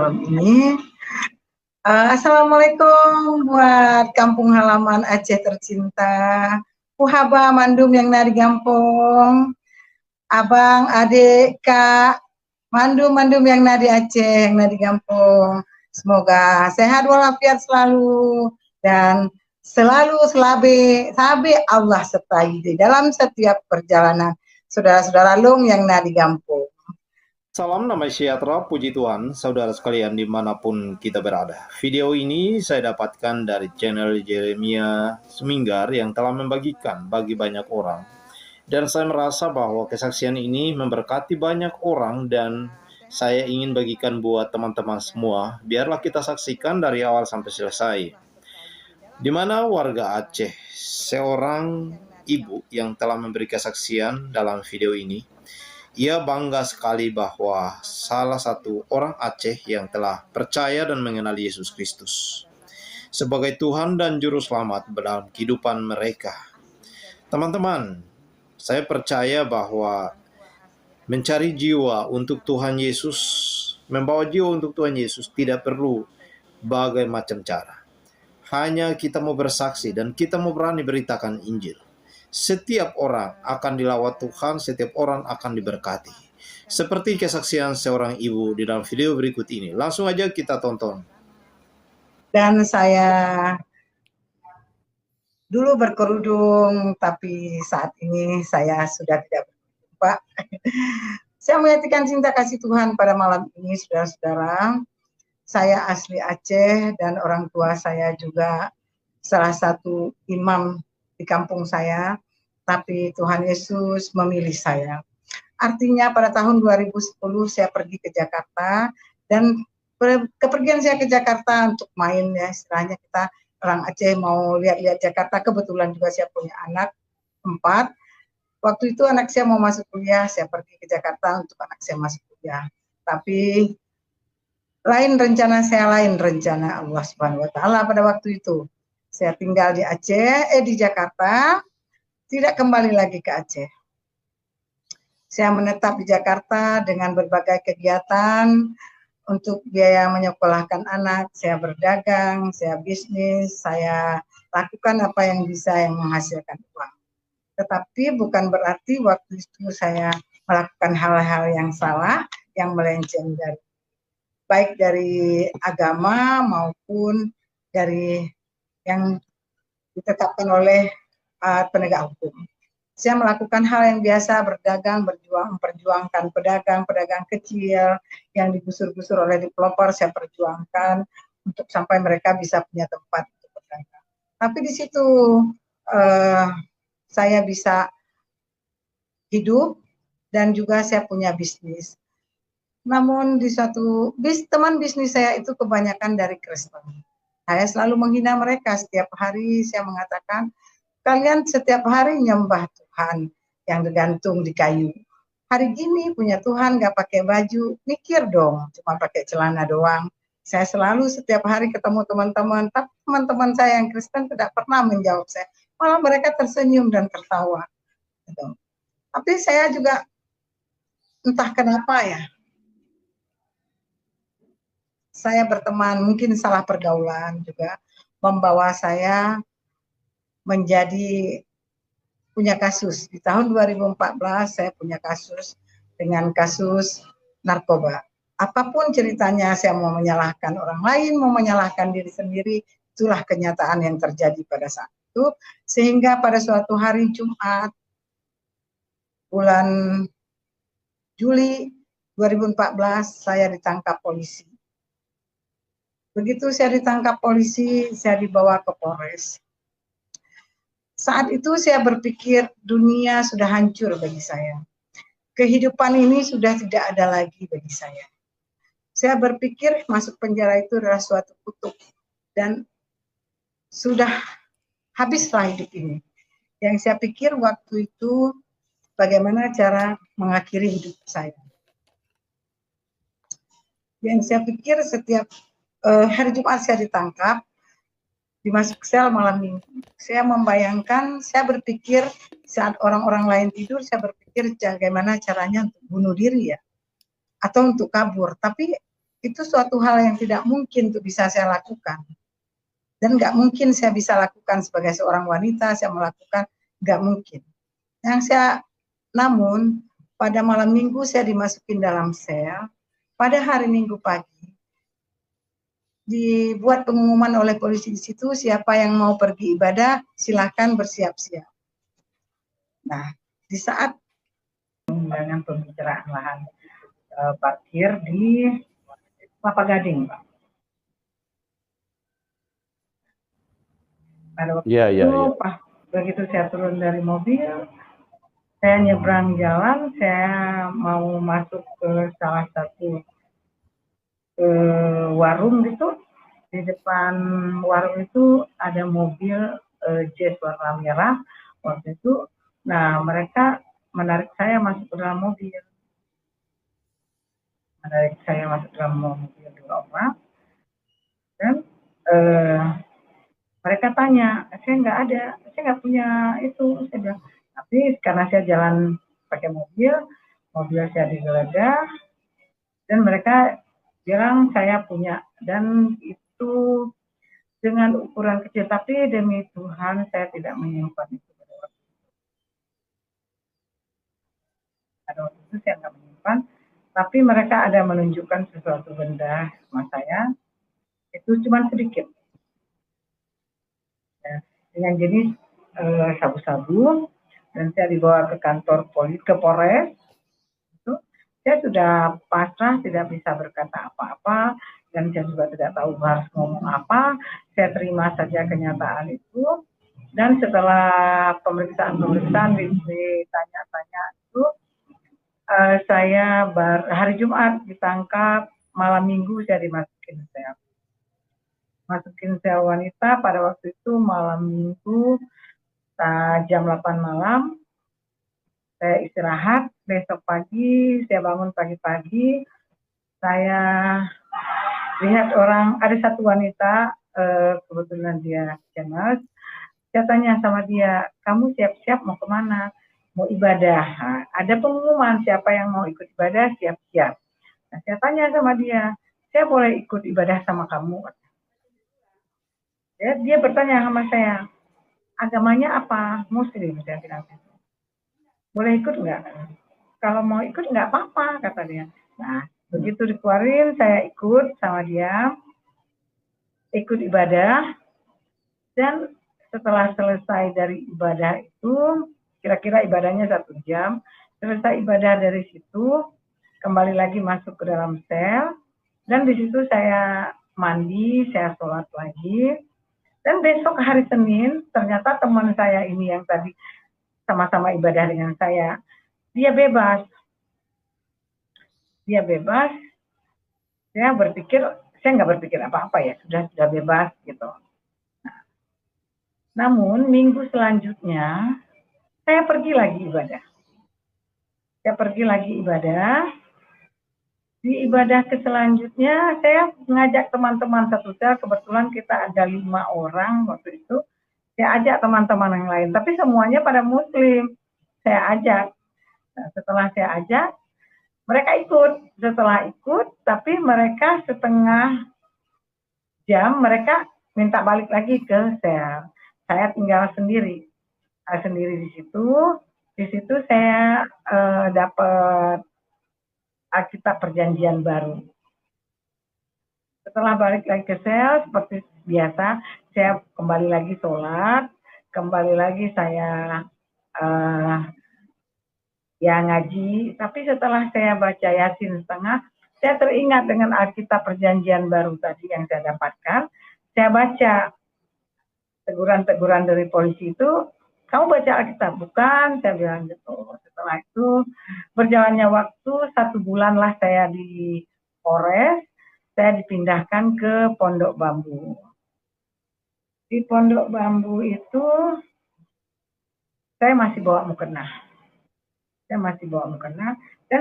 malam ini. Assalamualaikum buat kampung halaman Aceh tercinta. Puhaba Mandum yang nari gampong. Abang, adik, kak, Mandum yang nari Aceh, yang nari gampong. Semoga sehat walafiat selalu dan selalu sabi Allah sertai di dalam setiap perjalanan. Saudara-saudara Long yang nari gampong. Salam damai sejahtera, puji Tuhan, saudara sekalian dimanapun kita berada. Video ini saya dapatkan dari channel Jeremia Seminggar yang telah membagikan bagi banyak orang. Dan saya merasa bahwa kesaksian ini memberkati banyak orang dan saya ingin bagikan buat teman-teman semua. Biarlah kita saksikan dari awal sampai selesai. Di mana warga Aceh, seorang ibu yang telah memberi kesaksian dalam video ini, ia bangga sekali bahwa salah satu orang Aceh yang telah percaya dan mengenal Yesus Kristus sebagai Tuhan dan Juru Selamat dalam kehidupan mereka. Teman-teman, saya percaya bahwa mencari jiwa untuk Tuhan Yesus, membawa jiwa untuk Tuhan Yesus tidak perlu berbagai macam cara. Hanya kita mau bersaksi dan kita mau berani beritakan Injil. Setiap orang akan dilawat Tuhan, setiap orang akan diberkati. Seperti kesaksian seorang ibu di dalam video berikut ini. Langsung aja kita tonton. Dan saya dulu berkerudung, tapi saat ini saya sudah tidak berkerudung, Pak. Saya menyatakan cinta kasih Tuhan pada malam ini, saudara-saudara. Saya asli Aceh dan orang tua saya juga salah satu imam di kampung saya, tapi Tuhan Yesus memilih saya. Artinya pada tahun 2010 saya pergi ke Jakarta dan kepergian saya ke Jakarta untuk main, ya istilahnya kita orang Aceh mau lihat-lihat Jakarta. Kebetulan juga saya punya anak 4. Waktu itu anak saya mau masuk kuliah, saya pergi ke Jakarta untuk anak saya masuk kuliah. Tapi lain rencana saya, lain rencana Allah Subhanahu wa taala pada waktu itu. Saya tinggal di Aceh, di Jakarta, tidak kembali lagi ke Aceh. Saya menetap di Jakarta dengan berbagai kegiatan untuk biaya menyekolahkan anak, saya berdagang, saya bisnis, saya lakukan apa yang bisa yang menghasilkan uang. Tetapi bukan berarti waktu itu saya melakukan hal-hal yang salah, yang melenceng dari baik dari agama maupun dari yang ditetapkan oleh penegak hukum. Saya melakukan hal yang biasa, berdagang, memperjuangkan pedagang kecil yang digusur-gusur oleh developer, saya perjuangkan untuk sampai mereka bisa punya tempat untuk berdagang. Tapi di situ saya bisa hidup dan juga saya punya bisnis. Namun di satu teman bisnis saya itu kebanyakan dari Kristen. Saya selalu menghina mereka. Setiap hari saya mengatakan, kalian setiap hari nyembah Tuhan yang digantung di kayu. Hari gini punya Tuhan gak pakai baju, mikir dong, cuma pakai celana doang. Saya selalu setiap hari ketemu teman-teman, tapi teman-teman saya yang Kristen tidak pernah menjawab saya. Malah mereka tersenyum dan tertawa. Gitu. Tapi saya juga entah kenapa ya, saya berteman, mungkin salah pergaulan juga, membawa saya menjadi punya kasus. Di tahun 2014 saya punya kasus dengan kasus narkoba. Apapun ceritanya, saya mau menyalahkan orang lain, mau menyalahkan diri sendiri, itulah kenyataan yang terjadi pada saat itu. Sehingga pada suatu hari Jumat, bulan Juli 2014, saya ditangkap polisi. Begitu saya ditangkap polisi, saya dibawa ke Polres. Saat itu saya berpikir dunia sudah hancur bagi saya. Kehidupan ini sudah tidak ada lagi bagi saya. Saya berpikir masuk penjara itu adalah suatu kutuk dan sudah habislah hidup ini. Yang saya pikir waktu itu bagaimana cara mengakhiri hidup saya. Yang saya pikir setiap hari Jumat saya ditangkap, dimasuk sel malam minggu. Saya membayangkan, saya berpikir saat orang-orang lain tidur, saya berpikir bagaimana caranya untuk bunuh diri ya, atau untuk kabur. Tapi itu suatu hal yang tidak mungkin untuk bisa saya lakukan. Dan nggak mungkin saya bisa lakukan sebagai seorang wanita, saya melakukan, nggak mungkin. Namun pada malam minggu saya dimasukin dalam sel, pada hari minggu pagi dibuat pengumuman oleh polisi di situ, siapa yang mau pergi ibadah silahkan bersiap-siap. Nah, di saat dengan pembicaraan lahan parkir di Kelapa Gading, Pak. Pada waktu itu, begitu saya turun dari mobil, saya nyebrang jalan, saya mau masuk ke salah satu warung gitu. Di depan warung itu ada mobil Jazz warna merah waktu itu. Nah, mereka menarik saya masuk ke dalam mobil. Dua orang. Dan mereka tanya, saya nggak punya itu. Saya bilang, tapi karena saya jalan pakai mobil saya digeledah, dan mereka bilang saya punya, dan itu dengan ukuran kecil, tapi demi Tuhan saya tidak menyimpan itu pada waktu itu saya nggak menyimpan, tapi mereka ada menunjukkan sesuatu benda sama saya, itu cuma sedikit. Dengan jenis sabu-sabu, dan saya dibawa ke kantor polisi, ke Polres. Itu saya sudah pasrah, tidak bisa berkata apa-apa, dan saya juga tidak tahu harus ngomong apa. Saya terima saja kenyataan itu, dan setelah pemeriksaan ditanya-tanya itu, saya hari Jumat ditangkap, malam Minggu saya dimasukin sel. Masukin sel wanita pada waktu itu malam Minggu jam 8 malam. Saya istirahat, besok pagi saya bangun pagi-pagi, saya lihat ada satu wanita, kebetulan dia cemas. Saya tanya sama dia, kamu siap-siap mau kemana? Mau ibadah. Nah, ada pengumuman siapa yang mau ikut ibadah siap-siap. Nah, saya tanya sama dia, saya boleh ikut ibadah sama kamu? Ya, dia bertanya sama saya, agamanya apa? Muslim, saya bilang. Boleh ikut nggak? Kalau mau ikut nggak apa-apa, kata dia. Nah, begitu dikeluarin, saya ikut sama dia, ikut ibadah, dan setelah selesai dari ibadah itu, kira-kira ibadahnya 1 jam, selesai ibadah dari situ, kembali lagi masuk ke dalam sel, dan di situ saya mandi, saya sholat lagi, dan besok hari Senin, ternyata teman saya ini yang tadi sama-sama ibadah dengan saya, dia bebas. Saya nggak berpikir apa-apa ya, sudah bebas gitu. Namun minggu selanjutnya saya pergi lagi ibadah. Di ibadah selanjutnya saya mengajak teman-teman satu sel, kebetulan kita ada 5 orang waktu itu. Saya ajak teman-teman yang lain, tapi semuanya pada Muslim. Saya ajak. Nah, setelah saya ajak, mereka ikut. Setelah ikut, tapi mereka setengah jam mereka minta balik lagi ke sel. Saya tinggal sendiri di situ. Di situ saya dapat Alkitab Perjanjian Baru. Setelah balik lagi ke sel, seperti biasa, saya kembali lagi sholat, kembali lagi saya ngaji. Tapi setelah saya baca Yasin setengah, saya teringat dengan Alkitab Perjanjian Baru tadi yang saya dapatkan. Saya baca teguran-teguran dari polisi itu, kamu baca Alkitab? Bukan, saya bilang gitu. Setelah itu berjalannya waktu 1 bulan lah saya di Polres, saya dipindahkan ke Pondok Bambu. Di Pondok Bambu itu saya masih bawa mukena. Dan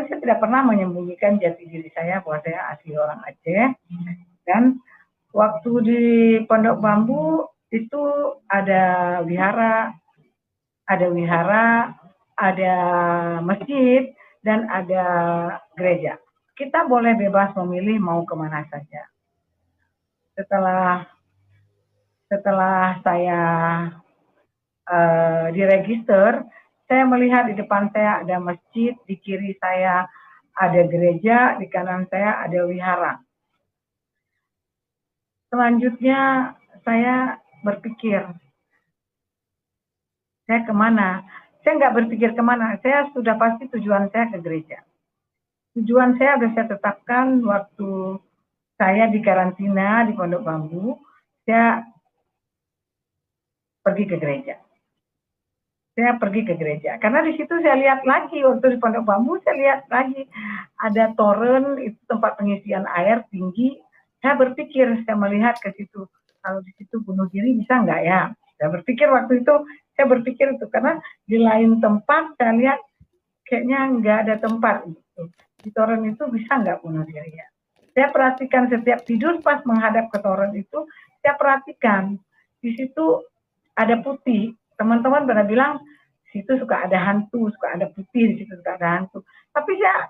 saya tidak pernah menyembunyikan jati diri saya bahwa saya asli orang Aceh. Dan waktu di Pondok Bambu itu ada wihara, ada masjid, dan ada gereja. kita boleh bebas memilih mau kemana saja. Setelah saya diregister, saya melihat di depan saya ada masjid, di kiri saya ada gereja, di kanan saya ada wihara. Selanjutnya saya berpikir, saya kemana? Saya nggak berpikir kemana, saya sudah pasti tujuan saya ke gereja. Tujuan saya sudah saya tetapkan waktu saya di karantina di Pondok Bambu, saya pergi ke gereja. Saya pergi ke gereja, karena di situ saya lihat lagi, waktu di Pondok Bambu, saya lihat lagi ada toren, itu tempat pengisian air tinggi. Saya berpikir, saya melihat ke situ, kalau di situ bunuh diri bisa nggak ya? Saya berpikir waktu itu, saya berpikir itu, karena di lain tempat saya lihat kayaknya nggak ada tempat gitu. Di toren itu bisa nggak bunuh diri ya? Saya perhatikan setiap tidur pas menghadap ke toren itu, saya perhatikan di situ ada putih. Teman-teman pernah bilang situ suka ada hantu, suka ada putih, di situ suka ada hantu. Tapi saya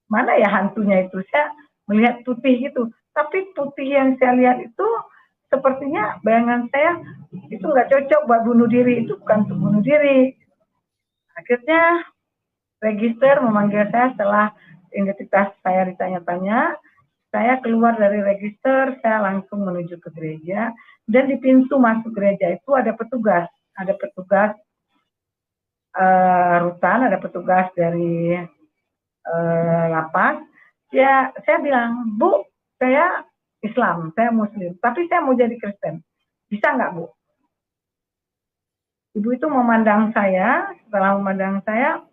mana ya hantunya itu? Saya melihat putih gitu. Tapi putih yang saya lihat itu sepertinya bayangan saya itu nggak cocok buat bunuh diri, itu bukan untuk bunuh diri. Akhirnya register memanggil saya setelah identitas saya ditanya-tanya. Saya keluar dari register, saya langsung menuju ke gereja, dan di pintu masuk gereja itu ada petugas rutan, ada petugas dari lapas. Ya, saya bilang, Bu, saya Islam, saya Muslim, tapi saya mau jadi Kristen, bisa nggak Bu? Ibu itu memandang saya, setelah memandang saya,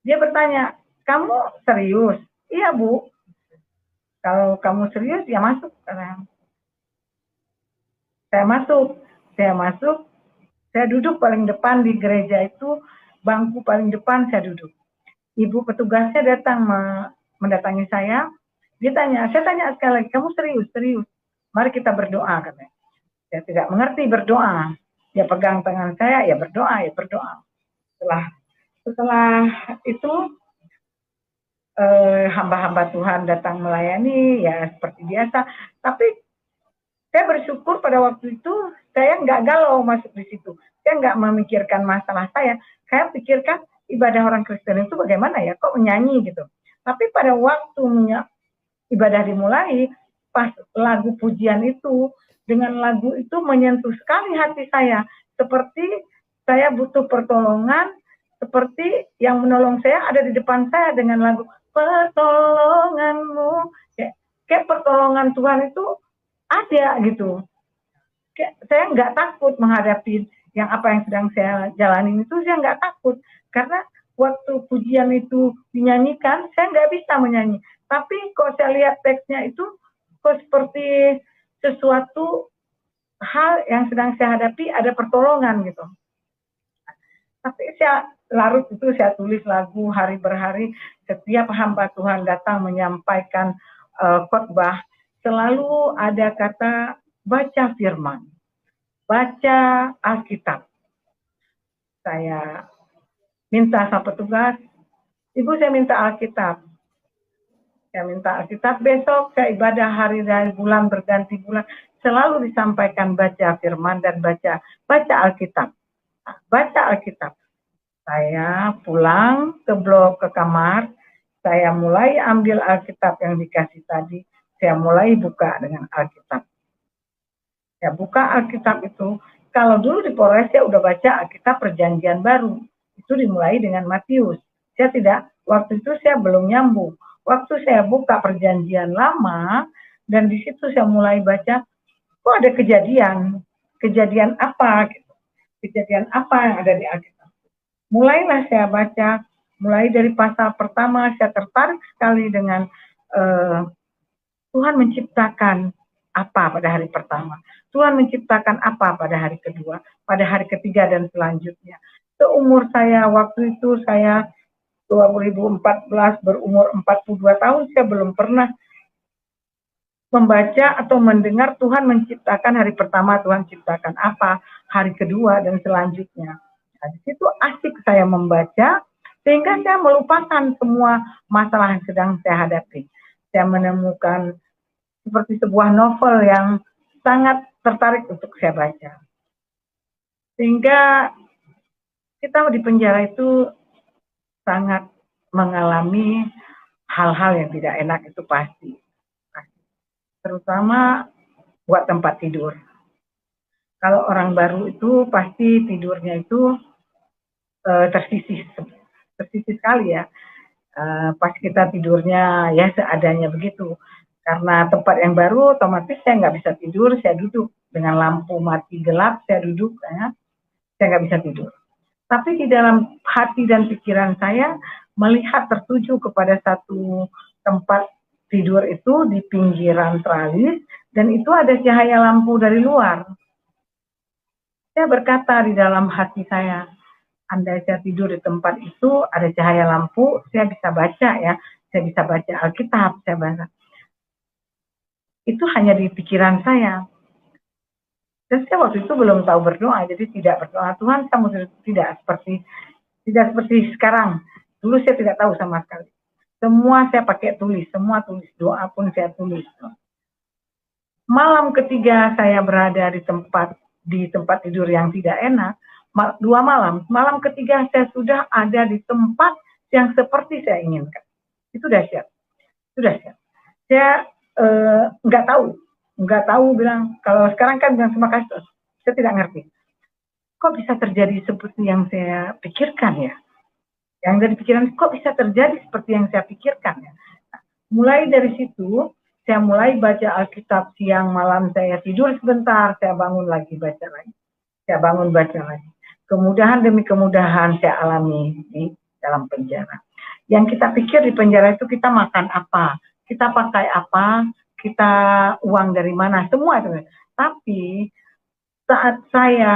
dia bertanya, kamu serius? Iya Bu, kalau kamu serius ya masuk. Saya masuk, saya duduk paling depan di gereja itu, bangku paling depan saya duduk. Ibu petugasnya datang mendatangi saya, dia tanya, saya tanya sekali lagi, kamu serius? Mari kita berdoa, katanya. Saya tidak mengerti berdoa. Dia pegang tangan saya, ya berdoa. Setelah itu hamba-hamba Tuhan datang melayani, ya seperti biasa. Tapi saya bersyukur pada waktu itu saya nggak galau masuk di situ. Saya nggak memikirkan masalah saya. Saya pikirkan ibadah orang Kristen itu bagaimana ya, kok menyanyi gitu. Tapi pada waktu ibadah dimulai, pas lagu pujian itu, dengan lagu itu menyentuh sekali hati saya. Seperti saya butuh pertolongan, seperti yang menolong saya ada di depan saya dengan lagu pertolonganmu. Kayak pertolongan Tuhan itu ada gitu. Saya nggak takut menghadapi yang apa yang sedang saya jalani itu, saya nggak takut. Karena waktu pujian itu dinyanyikan, saya nggak bisa menyanyi. Tapi kok saya lihat teksnya itu, kok seperti sesuatu hal yang sedang saya hadapi, ada pertolongan gitu. Tapi saya larut itu, saya tulis lagu hari berhari. Setiap hamba Tuhan datang menyampaikan khotbah, selalu ada kata baca firman, baca Alkitab. Saya minta sama petugas, Ibu saya minta Alkitab. Saya minta Alkitab, besok saya ibadah hari bulan berganti bulan, selalu disampaikan baca firman dan baca Alkitab. Baca Alkitab. Saya pulang ke blok, ke kamar, saya mulai ambil Alkitab yang dikasih tadi, saya mulai buka dengan Alkitab. Ya buka Alkitab itu, kalau dulu di Polres saya udah baca Alkitab Perjanjian Baru, itu dimulai dengan Matius. Saya tidak, waktu itu saya belum nyambung. Waktu saya buka Perjanjian Lama, dan di situ saya mulai baca, kok ada kejadian apa? Gitu. Kejadian apa yang ada di Alkitab? Mulailah saya baca, mulai dari pasal pertama, saya tertarik sekali dengan Tuhan menciptakan apa pada hari pertama. Tuhan menciptakan apa pada hari kedua, pada hari ketiga dan selanjutnya. Seumur saya, waktu itu saya 2014 berumur 42 tahun, saya belum pernah membaca atau mendengar Tuhan menciptakan hari pertama, Tuhan ciptakan apa, hari kedua dan selanjutnya. Nah, di situ asik saya membaca, Sehingga saya melupakan semua masalah yang sedang saya hadapi. Saya menemukan seperti sebuah novel yang sangat tertarik untuk saya baca. Sehingga kita di penjara itu sangat mengalami hal-hal yang tidak enak, itu pasti. Terutama buat tempat tidur. Kalau orang baru itu pasti tidurnya itu tersisih sekali ya. Pas kita tidurnya ya seadanya begitu. Karena tempat yang baru, otomatis saya nggak bisa tidur, saya duduk dengan lampu mati gelap, saya duduk, ya, saya nggak bisa tidur. Tapi di dalam hati dan pikiran saya melihat tertuju kepada satu tempat tidur itu di pinggiran tralis, dan itu ada cahaya lampu dari luar. Saya berkata di dalam hati saya, andai saya tidur di tempat itu, ada cahaya lampu, saya bisa baca ya, saya bisa baca Alkitab, saya baca. Itu hanya di pikiran saya. Dan saya waktu itu belum tahu berdoa, jadi tidak berdoa, Tuhan kamu tidak seperti sekarang. Dulu saya tidak tahu sama sekali. Semua saya pakai tulis, semua tulis, doa pun saya tulis. Malam ketiga saya berada di tempat tidur yang tidak enak, 2 malam. Malam ketiga saya sudah ada di tempat yang seperti saya inginkan. Itu dahsyat. Saya nggak tahu bilang, kalau sekarang kan bilang terima kasih, saya tidak ngerti. Kok bisa terjadi seperti yang saya pikirkan ya? Yang dari pikiran, kok bisa terjadi seperti yang saya pikirkan ya? Nah, mulai dari situ, saya mulai baca Alkitab siang malam, saya tidur sebentar, saya bangun lagi baca lagi. Saya bangun baca lagi. Kemudahan demi kemudahan saya alami di dalam penjara. Yang kita pikir di penjara itu kita makan apa, kita pakai apa, kita uang dari mana, semua itu. Tapi saat saya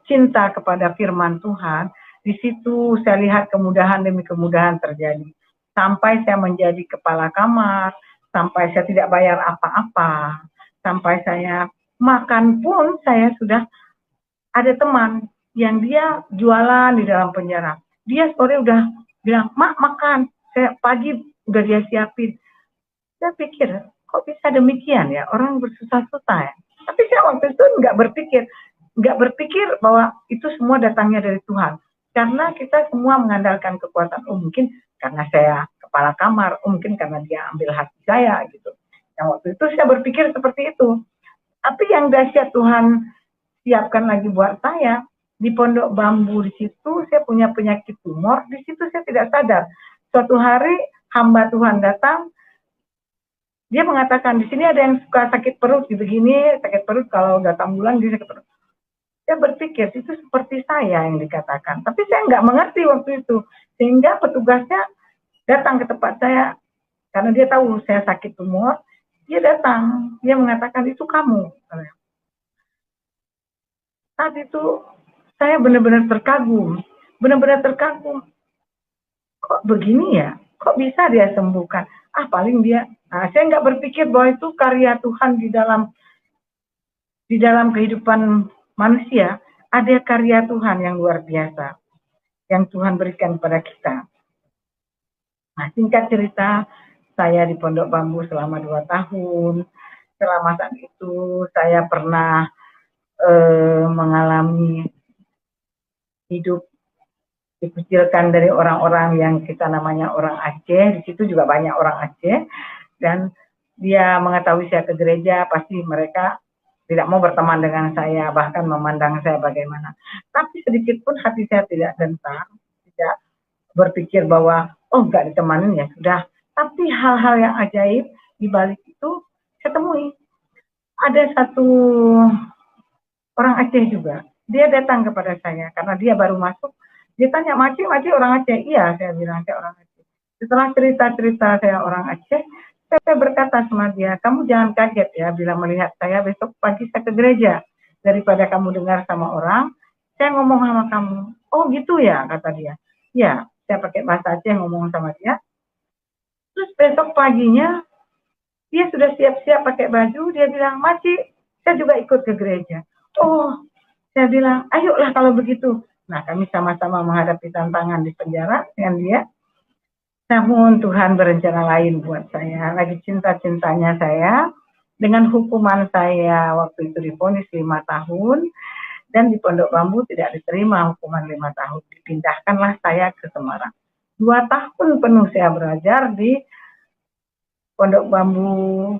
cinta kepada firman Tuhan, di situ saya lihat kemudahan demi kemudahan terjadi. Sampai saya menjadi kepala kamar, sampai saya tidak bayar apa-apa, sampai saya makan pun saya sudah ada teman yang dia jualan di dalam penjara. Dia sore udah bilang, "Mak makan," saya pagi udah dia siapin. Saya pikir, kok bisa demikian ya, orang bersusah-susah ya. Tapi saya waktu itu nggak berpikir bahwa itu semua datangnya dari Tuhan. Karena kita semua mengandalkan kekuatan, mungkin karena saya kepala kamar, mungkin karena dia ambil hati saya gitu. Yang waktu itu saya berpikir seperti itu. Tapi yang dahsyat Tuhan siapkan lagi buat saya, di Pondok Bambu di situ saya punya penyakit tumor, di situ saya tidak sadar. Suatu hari hamba Tuhan datang, dia mengatakan di sini ada yang suka sakit perut gitu gini, sakit perut kalau datang bulan dia sakit perut. Saya berpikir itu seperti saya yang dikatakan, tapi saya nggak mengerti waktu itu, sehingga petugasnya datang ke tempat saya karena dia tahu saya sakit tumor, dia datang, dia mengatakan itu kamu. Saat itu saya benar-benar terkagum, kok begini ya, kok bisa dia sembuhkan? Paling dia. Nah, saya nggak berpikir bahwa itu karya Tuhan di dalam kehidupan manusia. Ada karya Tuhan yang luar biasa yang Tuhan berikan kepada kita. Nah, singkat cerita, saya di Pondok Bambu selama 2 tahun. Selama saat itu saya pernah mengalami hidup dikucilkan dari orang-orang yang kita namanya orang Aceh. Di situ juga banyak orang Aceh, dan dia mengetahui saya ke gereja, pasti mereka tidak mau berteman dengan saya, bahkan memandang saya bagaimana. Tapi sedikit pun hati saya tidak gentar, tidak berpikir bahwa nggak ditemanin ya sudah. Tapi hal-hal yang ajaib di balik itu saya temui. Ada satu orang Aceh juga, dia datang kepada saya karena dia baru masuk. Dia tanya, Maci orang Aceh? Iya, saya bilang saya orang Aceh. Setelah cerita-cerita saya orang Aceh, saya berkata sama dia, kamu jangan kaget ya bila melihat saya besok pagi saya ke gereja. Daripada kamu dengar sama orang, saya ngomong sama kamu. Oh gitu ya, kata dia. Ya, saya pakai bahasa Aceh ngomong sama dia. Terus besok paginya, dia sudah siap-siap pakai baju, dia bilang, Maci, saya juga ikut ke gereja. Oh, saya bilang, ayolah kalau begitu. Nah, kami sama-sama menghadapi tantangan di penjara dengan dia. Namun Tuhan berencana lain buat saya. Lagi cinta-cintanya saya dengan hukuman saya waktu itu divonis 5 tahun dan di Pondok Bambu tidak diterima hukuman 5 tahun. Dipindahkanlah saya ke Semarang. 2 tahun penuh saya belajar di Pondok Bambu,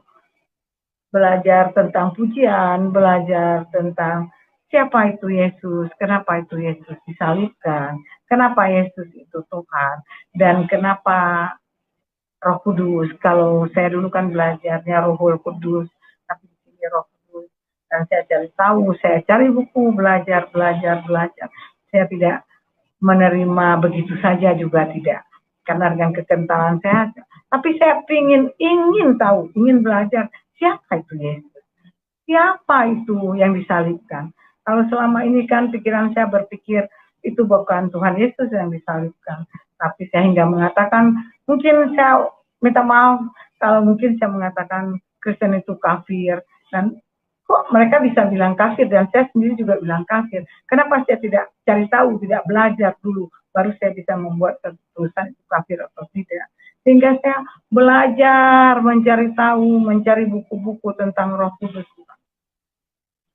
belajar tentang pujian, belajar tentang siapa itu Yesus, kenapa itu Yesus disalibkan, kenapa Yesus itu Tuhan, dan kenapa Roh Kudus. Kalau saya dulu kan belajarnya Rohul Kudus, tapi di sini Roh Kudus. Dan saya cari tahu, saya cari buku, belajar. Saya tidak menerima begitu saja juga tidak. Karena dengan kekentalan saya, tapi saya ingin tahu, ingin belajar siapa itu Yesus. Siapa itu yang disalibkan? Kalau selama ini kan pikiran saya berpikir itu bukan Tuhan Yesus yang disalibkan. Tapi saya hingga mengatakan, mungkin saya minta maaf kalau mungkin saya mengatakan Kristen itu kafir. Dan kok mereka bisa bilang kafir dan saya sendiri juga bilang kafir. Kenapa saya tidak cari tahu, tidak belajar dulu, baru saya bisa membuat keputusan itu kafir atau tidak. Sehingga saya belajar, mencari tahu, mencari buku-buku tentang Roh Kudus.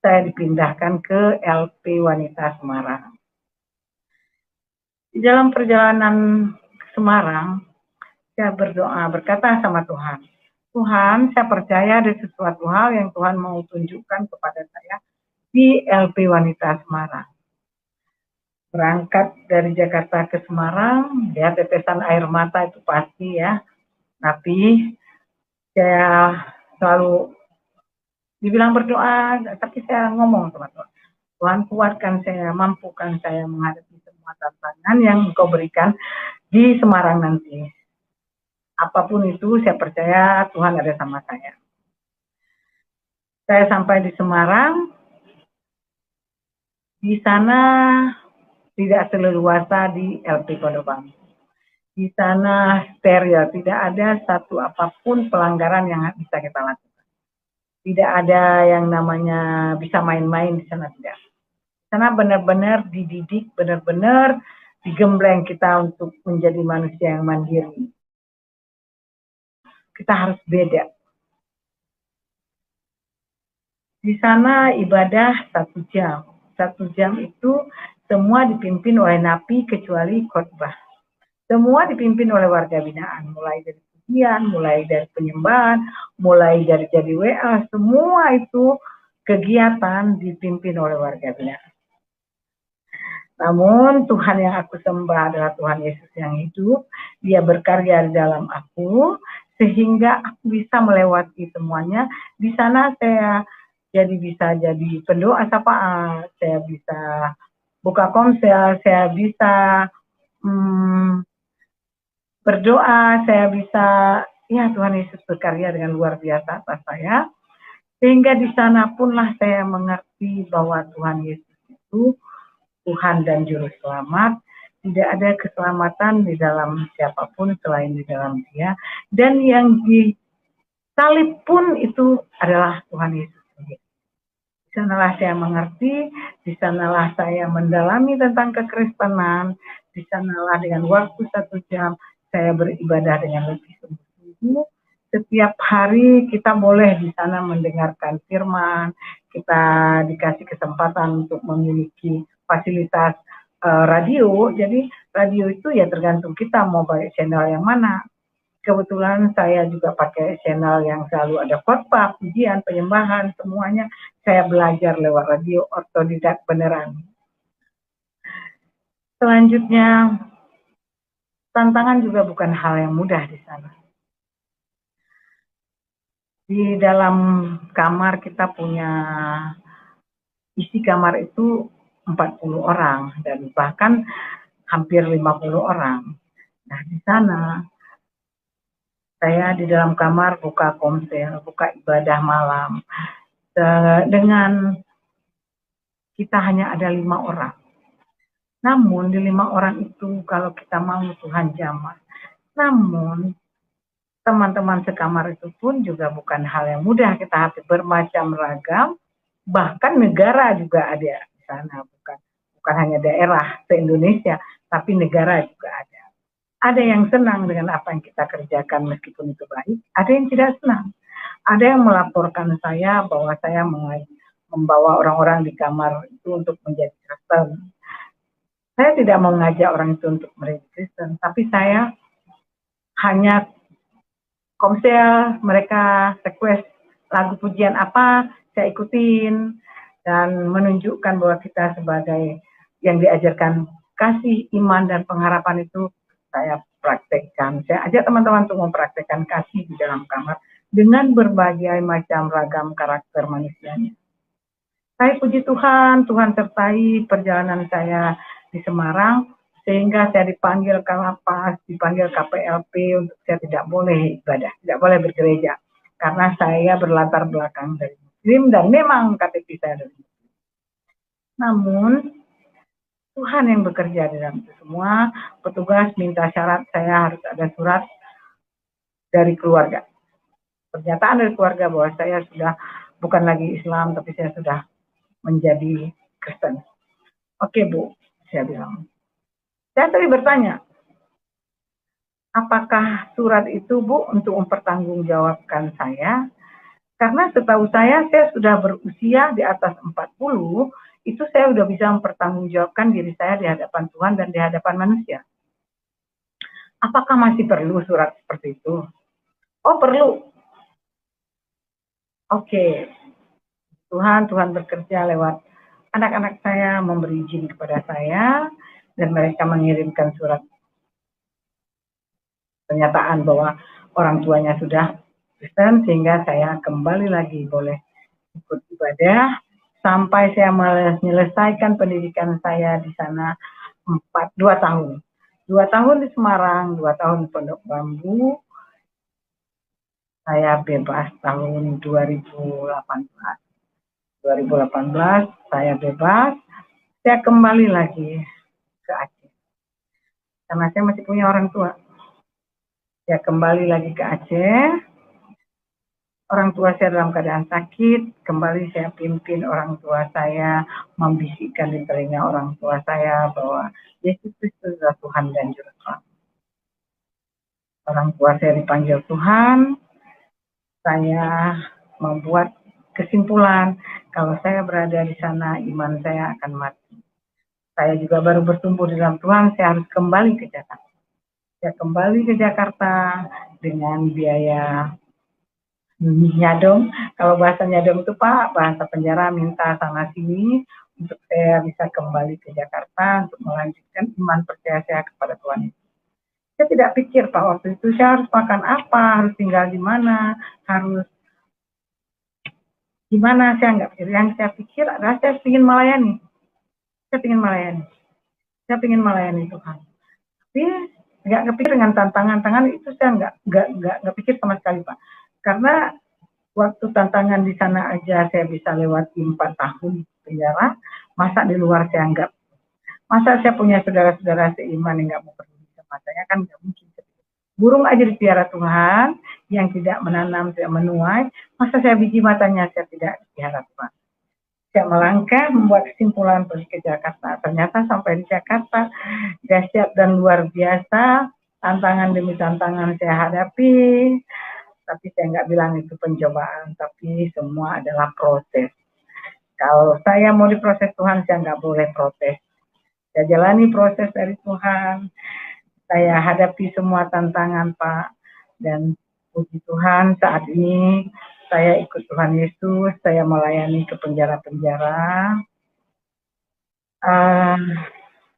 Saya dipindahkan ke LP Wanita Semarang. Di dalam perjalanan ke Semarang, saya berdoa, berkata sama Tuhan, Tuhan, saya percaya ada sesuatu hal yang Tuhan mau tunjukkan kepada saya di LP Wanita Semarang. Berangkat dari Jakarta ke Semarang, ya tetesan air mata itu pasti ya. Tapi saya selalu dibilang berdoa, tapi saya ngomong sama Tuhan. Tuhan kuatkan saya, mampukan saya menghadapi semua tantangan yang Engkau berikan di Semarang nanti. Apapun itu, saya percaya Tuhan ada sama saya. Saya sampai di Semarang, di sana tidak seleluasa di LP Pondok Bambu. Di sana steril, tidak ada satu apapun pelanggaran yang bisa kita lakukan. Tidak ada yang namanya bisa main-main di sana, tidak. Di sana benar-benar dididik, benar-benar digembleng kita untuk menjadi manusia yang mandiri. Kita harus beda. Di sana ibadah 1 jam. 1 jam itu semua dipimpin oleh napi kecuali khotbah. Semua dipimpin oleh warga binaan, mulai dari pujian, mulai dari penyembahan, mulai dari jadi WA, semua itu kegiatan dipimpin oleh warga binaan. Namun Tuhan yang aku sembah adalah Tuhan Yesus yang hidup. Dia berkarya di dalam aku, sehingga aku bisa melewati semuanya. Di sana saya bisa jadi pendoa syafaat, saya bisa buka komsel, saya bisa berdoa, saya bisa, ya Tuhan Yesus berkarya dengan luar biasa atas saya. Sehingga di sana punlah saya mengerti bahwa Tuhan Yesus itu Tuhan dan Juru Selamat. Tidak ada keselamatan di dalam siapapun selain di dalam Dia. Dan yang disalib pun itu adalah Tuhan Yesus sendiri. Di sanalah saya mengerti, di sanalah saya mendalami tentang kekristenan, di sanalah dengan waktu 1 jam saya beribadah dengan lebih sungguh-sungguh. Setiap hari kita boleh di sana mendengarkan firman, kita dikasih kesempatan untuk memiliki fasilitas radio. Jadi radio itu ya tergantung kita mau pakai channel yang mana. Kebetulan saya juga pakai channel yang selalu ada khotbah, pujian, penyembahan, semuanya saya belajar lewat radio, otodidak beneran. Selanjutnya, tantangan juga bukan hal yang mudah di sana. Di dalam kamar kita punya isi kamar itu 40 orang dan bahkan hampir 50 orang. Nah, di sana saya di dalam kamar buka komsel, buka ibadah malam. Dengan kita hanya ada 5 orang. Namun di 5 orang itu kalau kita mau Tuhan jamah. Namun teman-teman sekamar itu pun juga bukan hal yang mudah, kita harus bermacam ragam, bahkan negara juga ada di sana, bukan bukan hanya daerah se-Indonesia, tapi negara juga ada. Ada yang senang dengan apa yang kita kerjakan meskipun itu baik, ada yang tidak senang. Ada yang melaporkan saya bahwa saya membawa orang-orang di kamar itu untuk menjadi Kristen. Saya tidak mengajak orang itu untuk menjadi Kristen, tapi saya hanya komsel, mereka request lagu pujian apa, saya ikutin, dan menunjukkan bahwa kita sebagai yang diajarkan kasih, iman, dan pengharapan itu saya praktekkan. Saya ajak teman-teman untuk mempraktekkan kasih di dalam kamar dengan berbagai macam ragam karakter manusianya. Saya puji Tuhan, Tuhan sertai perjalanan saya di Semarang, sehingga saya dipanggil ke lapas, dipanggil KPLP untuk saya tidak boleh ibadah, tidak boleh bergereja. Karena saya berlatar belakang dari Muslim dan memang KTP saya dari Muslim. Namun, Tuhan yang bekerja di dalam itu semua. Petugas minta syarat saya harus ada surat dari keluarga. Pernyataan dari keluarga bahwa saya sudah bukan lagi Islam, tapi saya sudah menjadi Kristen. Oke Bu, saya bilang. Saya tadi bertanya, apakah surat itu Bu untuk mempertanggungjawabkan saya? Karena setahu saya sudah berusia di atas 40, itu saya sudah bisa mempertanggungjawabkan diri saya di hadapan Tuhan dan di hadapan manusia. Apakah masih perlu surat seperti itu? Oh perlu. Oke. Tuhan bekerja lewat anak-anak saya, memberi izin kepada saya, dan mereka mengirimkan surat pernyataan bahwa orang tuanya sudah Kristen, sehingga saya kembali lagi boleh ikut ibadah sampai saya menyelesaikan pendidikan saya di sana 2 tahun. 2 tahun di Semarang, 2 tahun di Pondok Bambu. Saya bebas tahun 2018. 2018 saya bebas, saya kembali lagi ke Aceh. Karena saya masih punya orang tua. Saya kembali lagi ke Aceh. Orang tua saya dalam keadaan sakit, kembali saya pimpin orang tua saya, membisikkan di telinga orang tua saya bahwa Yesus Kristus adalah Tuhan dan Juru Selamat. Orang tua saya dipanggil Tuhan, saya membuat kesimpulan kalau saya berada di sana iman saya akan mati. Saya juga baru bertumbuh di dalam Tuhan, saya harus kembali ke Jakarta. Saya kembali ke Jakarta dengan biaya nyadong. Kalau bahasa nyadong itu Pak, bahasa penjara minta sana sini untuk saya bisa kembali ke Jakarta untuk melanjutkan iman percaya saya kepada Tuhan. Saya tidak pikir Pak waktu itu saya harus makan apa, harus tinggal di mana, harus gimana, saya nggak pikir. Yang saya pikir adalah saya ingin melayani. Saya ingin melayani Tuhan. Tapi nggak kepikir dengan tantangan itu saya nggak pikir sama sekali Pak. Karena waktu tantangan di sana aja saya bisa lewati 4 tahun penjara, masa di luar saya nggak. Masa saya punya saudara-saudara seiman yang nggak mau peduli sama saya, kan nggak mungkin. Burung aja dipelihara Tuhan, yang tidak menanam, tidak menuai, masa saya biji matanya saya tidak dipelihara Tuhan. Saya melangkah, membuat kesimpulan pergi ke Jakarta. Ternyata sampai di Jakarta, dahsyat dan luar biasa, tantangan demi tantangan saya hadapi, tapi saya nggak bilang itu pencobaan, tapi semua adalah proses. Kalau saya mau diproses Tuhan, saya nggak boleh protes. Saya jalani proses dari Tuhan, saya hadapi semua tantangan Pak, dan puji Tuhan saat ini saya ikut Tuhan Yesus, saya melayani ke penjara-penjara.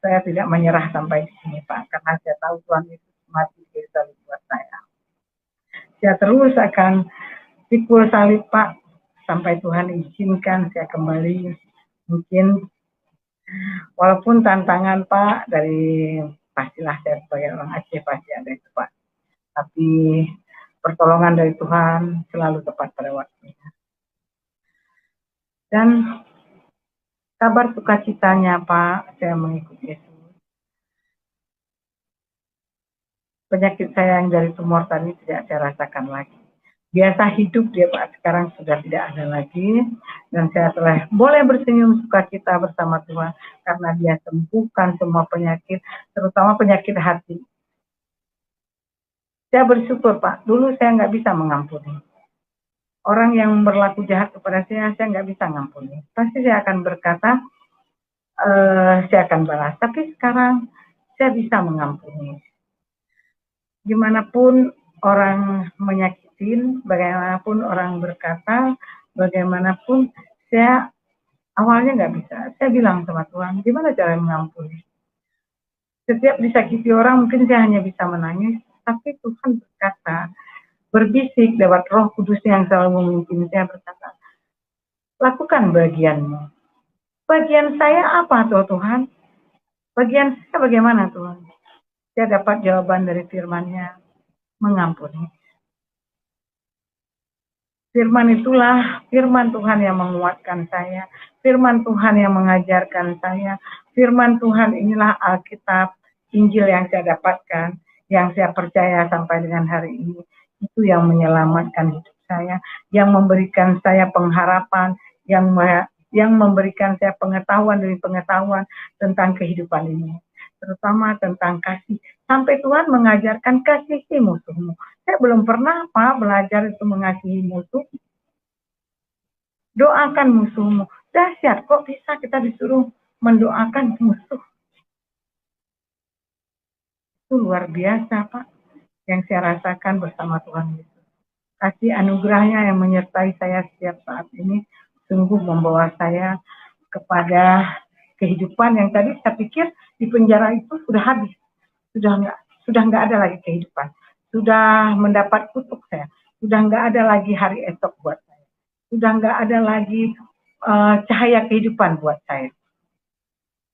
Saya tidak menyerah sampai di sini Pak, karena saya tahu Tuhan Yesus mati di salib buat saya. Saya terus akan pikul salib Pak, sampai Tuhan izinkan saya kembali. Mungkin walaupun tantangan Pak dari pastilah saya sebagai orang Aceh pasti ada itu Pak. Tapi pertolongan dari Tuhan selalu tepat pada waktunya. Dan kabar sukacitanya Pak, saya mengikuti Yesus. Penyakit saya yang dari tumor tadi tidak saya rasakan lagi. Biasa hidup dia Pak sekarang sudah tidak ada lagi, dan saya telah boleh bersenyum sukacita bersama Tuhan karena dia sembuhkan semua penyakit, terutama penyakit hati. Saya bersyukur Pak, dulu saya nggak bisa mengampuni. Orang yang berlaku jahat kepada saya nggak bisa mengampuni. Pasti saya akan berkata, saya akan balas. Tapi sekarang saya bisa mengampuni. Gimanapun orang menyakitin, bagaimanapun orang berkata, bagaimanapun saya awalnya nggak bisa. Saya bilang sama Tuhan, gimana cara mengampuni? Setiap disakiti orang mungkin saya hanya bisa menangis, tapi Tuhan berkata, berbisik lewat Roh Kudus yang selalu memimpin saya berkata, lakukan bagianmu. Bagian saya apa Tuhan? Bagian saya bagaimana Tuhan? Saya dapat jawaban dari firman-Nya, mengampuni. Firman itulah firman Tuhan yang menguatkan saya, firman Tuhan yang mengajarkan saya, firman Tuhan inilah Alkitab, Injil yang saya dapatkan, yang saya percaya sampai dengan hari ini. Itu yang menyelamatkan hidup saya, yang memberikan saya pengharapan, yang memberikan saya pengetahuan demi pengetahuan tentang kehidupan ini. Terutama tentang kasih. Sampai Tuhan mengajarkan kasihi musuhmu. Saya belum pernah Pak belajar itu mengasihi musuh. Doakan musuhmu. Dahsyat, kok bisa kita disuruh mendoakan musuh? Itu luar biasa Pak, yang saya rasakan bersama Tuhan Yesus. Kasih anugerahnya yang menyertai saya setiap saat ini sungguh membawa saya kepada kehidupan yang tadi saya pikir di penjara itu sudah habis, sudah nggak ada lagi kehidupan, sudah mendapat kutuk saya, sudah nggak ada lagi hari esok buat saya, sudah nggak ada lagi cahaya kehidupan buat saya.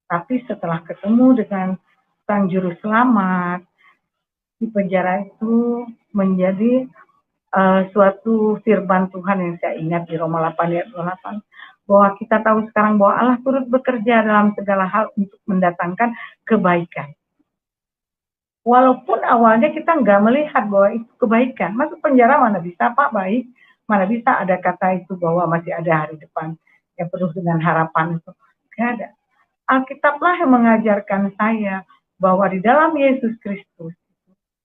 Tapi setelah ketemu dengan Sang Juru Selamat, di penjara itu menjadi suatu firman Tuhan yang saya ingat di Roma 8 ayat 28, bahwa kita tahu sekarang bahwa Allah turut bekerja dalam segala hal untuk mendatangkan kebaikan. Walaupun awalnya kita nggak melihat bahwa itu kebaikan. Masuk penjara mana bisa Pak baik, mana bisa ada kata itu bahwa masih ada hari depan yang penuh dengan harapan itu. Nggak ada. Alkitablah yang mengajarkan saya bahwa di dalam Yesus Kristus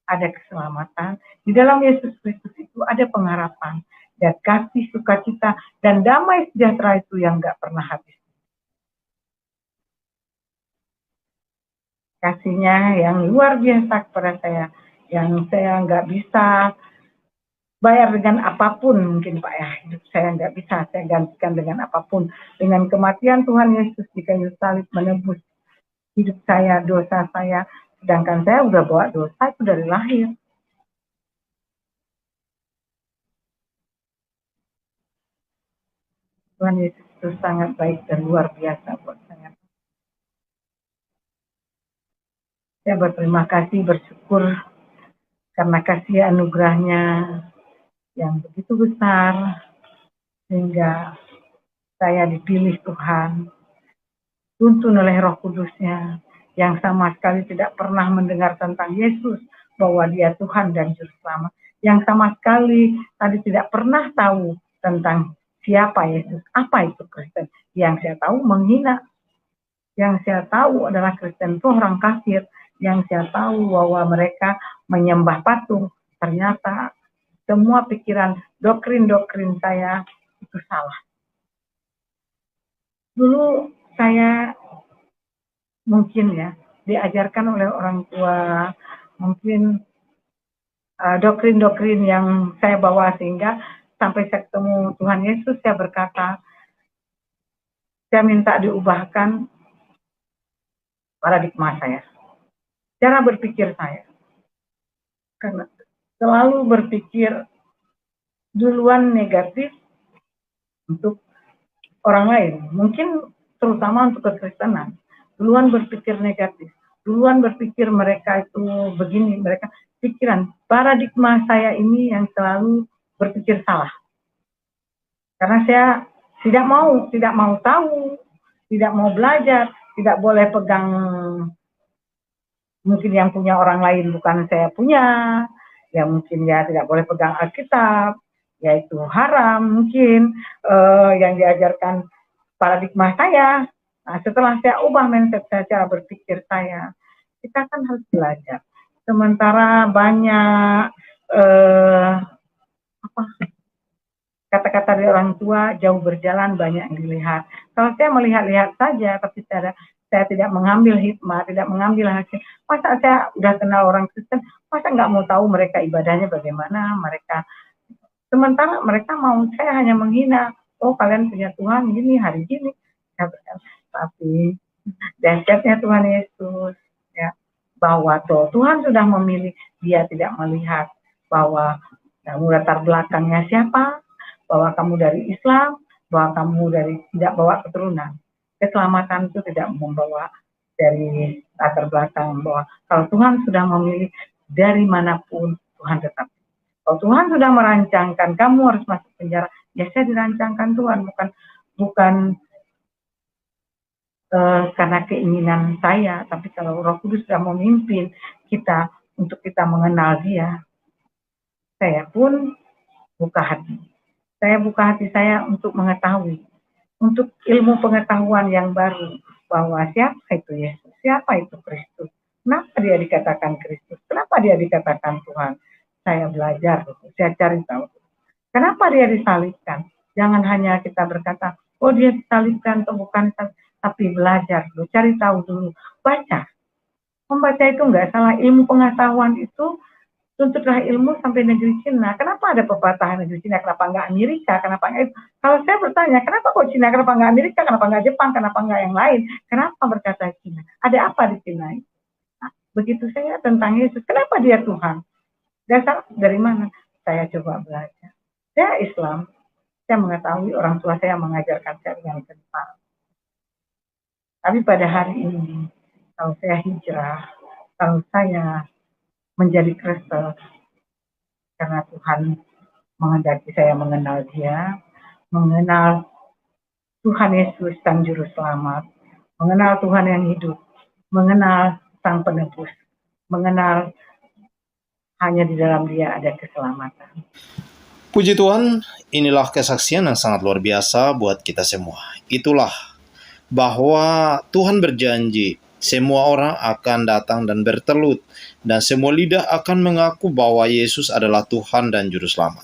ada keselamatan, di dalam Yesus Kristus itu ada pengharapan, dan kasih, sukacita, dan damai sejahtera itu yang nggak pernah habis. Kasihnya yang luar biasa kepada saya, yang saya nggak bisa bayar dengan apapun mungkin Pak ya, hidup saya nggak bisa saya gantikan dengan apapun. Dengan kematian Tuhan Yesus di kayu salib menebus hidup saya, dosa saya, sedangkan saya udah bawa dosa itu dari lahir. Tuhan Yesus itu sangat baik dan luar biasa buat saya. Saya berterima kasih, bersyukur karena kasih anugerahnya yang begitu besar, sehingga saya dipilih Tuhan, tuntun oleh Roh Kudusnya, yang sama sekali tidak pernah mendengar tentang Yesus, bahwa dia Tuhan dan Juru Selamat, yang sama sekali tadi tidak pernah tahu tentang siapa Yesus, apa itu Kristen. Yang saya tahu menghina, yang saya tahu adalah Kristen itu orang kafir, yang saya tahu bahwa mereka menyembah patung. Ternyata semua pikiran, doktrin-doktrin saya itu salah. Dulu saya mungkin ya diajarkan oleh orang tua, mungkin doktrin-doktrin yang saya bawa, sehingga sampai saya ketemu Tuhan Yesus, saya berkata, saya minta diubahkan paradigma saya, cara berpikir saya. Karena selalu berpikir duluan negatif untuk orang lain, mungkin terutama untuk kekristenan, duluan berpikir negatif, duluan berpikir mereka itu begini, mereka pikiran, paradigma saya ini yang selalu berpikir salah. Karena saya tidak mau tahu, tidak mau belajar, tidak boleh pegang mungkin yang punya orang lain bukan saya punya, ya mungkin ya tidak boleh pegang Alkitab, yaitu haram mungkin yang diajarkan paradigma saya. Nah, setelah saya ubah mindset saya, cara berpikir saya, kita kan harus belajar. Sementara banyak kata-kata dari orang tua, jauh berjalan banyak yang dilihat. Kalau saya melihat-lihat saja, tapi saya tidak mengambil hikmah, tidak mengambil hasil. Masa saya udah kenal orang Kristen, masa nggak mau tahu mereka ibadahnya bagaimana, mereka sementara mereka mau saya hanya menghina. Oh, kalian punya Tuhan gini, hari gini. Tapi dahsyatnya Tuhan Yesus, ya, bahwa Tuhan sudah memilih, dia tidak melihat bahwa kamu latar belakangnya siapa, bahwa kamu dari Islam, bahwa kamu dari tidak bawa keturunan. Keselamatan itu tidak membawa dari latar belakang, bahwa kalau Tuhan sudah memilih dari manapun, Tuhan tetap. Kalau Tuhan sudah merancangkan kamu harus masuk penjara, ya saya dirancangkan Tuhan, bukan karena keinginan saya, tapi kalau Roh Kudus sudah memimpin kita untuk kita mengenal Dia, saya pun buka hati. Saya buka hati saya untuk mengetahui, untuk ilmu pengetahuan yang baru, bahwa siapa itu Yesus, siapa itu Kristus, kenapa dia dikatakan Kristus, kenapa dia dikatakan Tuhan. Saya belajar, saya cari tahu. Kenapa dia disalibkan? Jangan hanya kita berkata, oh dia disalibkan atau bukan, tapi belajar dulu, cari tahu dulu, baca. Membaca itu enggak salah, ilmu pengetahuan itu tuntutlah ilmu sampai negeri Cina. Kenapa ada pepatah negeri Cina? Kenapa enggak Amerika? Kenapa enggak? Kalau saya bertanya, kenapa kok Cina? Kenapa enggak Amerika? Kenapa enggak Jepang? Kenapa enggak yang lain? Kenapa berkata Cina? Ada apa di Cina? Nah, begitu saya tentang Yesus, kenapa dia Tuhan? Dasar dari mana? Saya coba belajar. Saya Islam, saya mengetahui orang tua saya mengajarkan saya dengan kental. Tapi pada hari ini, kalau saya hijrah, kalau saya menjadi Kristen, karena Tuhan menghendaki saya mengenal Dia, mengenal Tuhan Yesus Sang Juru Selamat, mengenal Tuhan yang hidup, mengenal Sang Penebus, mengenal hanya di dalam Dia ada keselamatan. Puji Tuhan, inilah kesaksian yang sangat luar biasa buat kita semua. Itulah bahwa Tuhan berjanji semua orang akan datang dan bertelut, dan semua lidah akan mengaku bahwa Yesus adalah Tuhan dan Juru Selamat.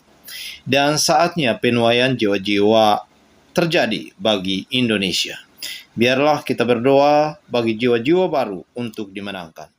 Dan saatnya penuaian jiwa-jiwa terjadi bagi Indonesia. Biarlah kita berdoa bagi jiwa-jiwa baru untuk dimenangkan.